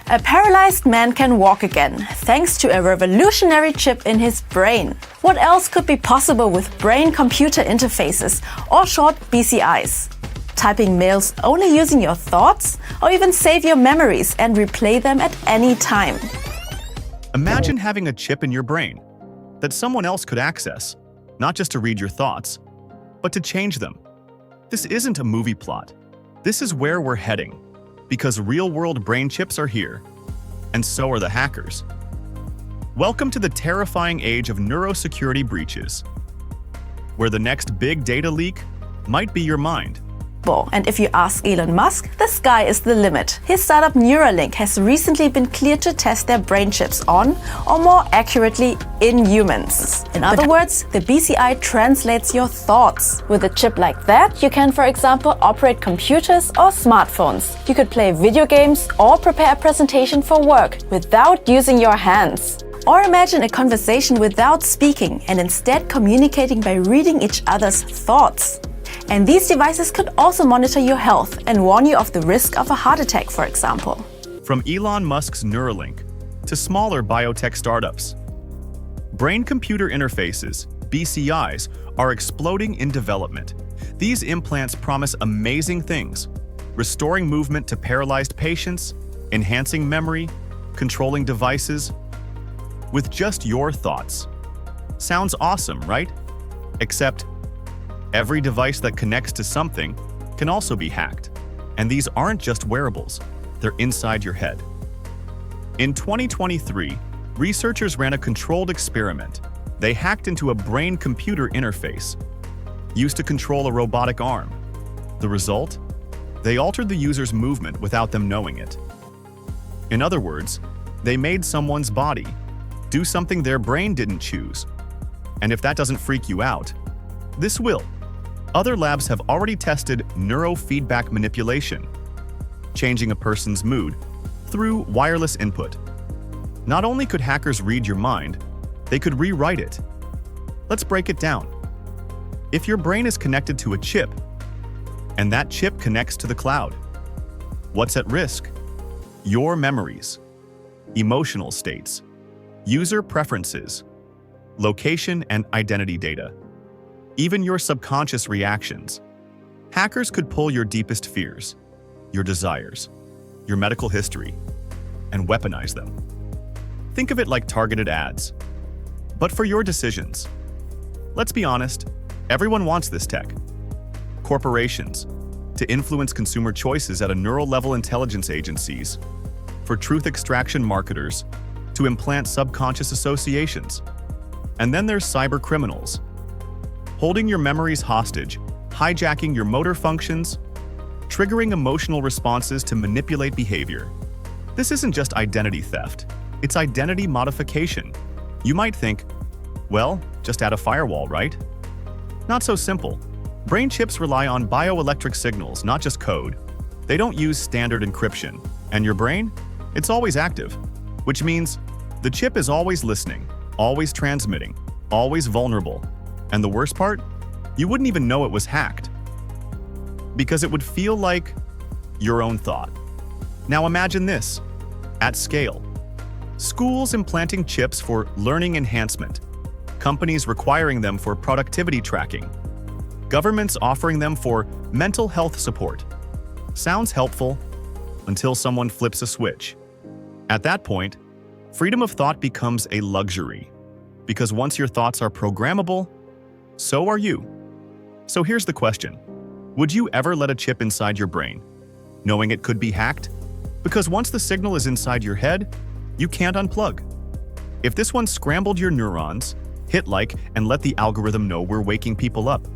A paralyzed man can walk again, thanks to a revolutionary chip in his brain. What else could be possible with brain-computer interfaces, or short BCIs? Typing mails only using your thoughts? Or even save your memories and replay them at any time? Imagine having a chip in your brain that someone else could access, not just to read your thoughts, but to change them. This isn't a movie plot. This is where we're heading, because real-world brain chips are here, and so are the hackers. Welcome to the terrifying age of neurosecurity breaches, where the next big data leak might be your mind. And if you ask Elon Musk, the sky is the limit. His startup Neuralink has recently been cleared to test their brain chips on, or more accurately, in humans. In other words, the BCI translates your thoughts. With a chip like that, you can, for example, operate computers or smartphones. You could play video games or prepare a presentation for work without using your hands. Or imagine a conversation without speaking and instead communicating by reading each other's thoughts. And these devices could also monitor your health and warn you of the risk of a heart attack, for example. From Elon Musk's Neuralink to smaller biotech startups, brain-computer interfaces, BCIs, are exploding in development. These implants promise amazing things, restoring movement to paralyzed patients, enhancing memory, controlling devices, with just your thoughts. Sounds awesome, right? Except, every device that connects to something can also be hacked. And these aren't just wearables, they're inside your head. In 2023, researchers ran a controlled experiment. They hacked into a brain-computer interface used to control a robotic arm. The result? They altered the user's movement without them knowing it. In other words, they made someone's body do something their brain didn't choose. And if that doesn't freak you out, this will. Other labs have already tested neurofeedback manipulation, changing a person's mood through wireless input. Not only could hackers read your mind, they could rewrite it. Let's break it down. If your brain is connected to a chip, and that chip connects to the cloud, what's at risk? Your memories, emotional states, user preferences, location and identity data. Even your subconscious reactions. Hackers could pull your deepest fears, your desires, your medical history, and weaponize them. Think of it like targeted ads, but for your decisions. Let's be honest, everyone wants this tech. Corporations, to influence consumer choices at a neural-level intelligence agencies, for truth extraction marketers, to implant subconscious associations. And then there's cyber criminals, holding your memories hostage, hijacking your motor functions, triggering emotional responses to manipulate behavior. This isn't just identity theft, it's identity modification. You might think, well, just add a firewall, right? Not so simple. Brain chips rely on bioelectric signals, not just code. They don't use standard encryption. And your brain? It's always active, which means the chip is always listening, always transmitting, always vulnerable. And the worst part? You wouldn't even know it was hacked, because it would feel like your own thought. Now imagine this, at scale. Schools implanting chips for learning enhancement, companies requiring them for productivity tracking, governments offering them for mental health support. Sounds helpful until someone flips a switch. At that point, freedom of thought becomes a luxury, because once your thoughts are programmable, so are you. So here's the question. Would you ever let a chip inside your brain, knowing it could be hacked? Because once the signal is inside your head, you can't unplug. If this one scrambled your neurons, hit like and let the algorithm know we're waking people up.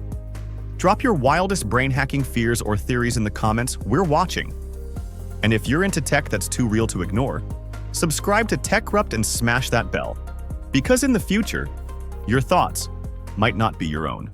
Drop your wildest brain hacking fears or theories in the comments, we're watching. And if you're into tech that's too real to ignore, subscribe to TECHRUPT and smash that bell. Because in the future, your thoughts might not be your own.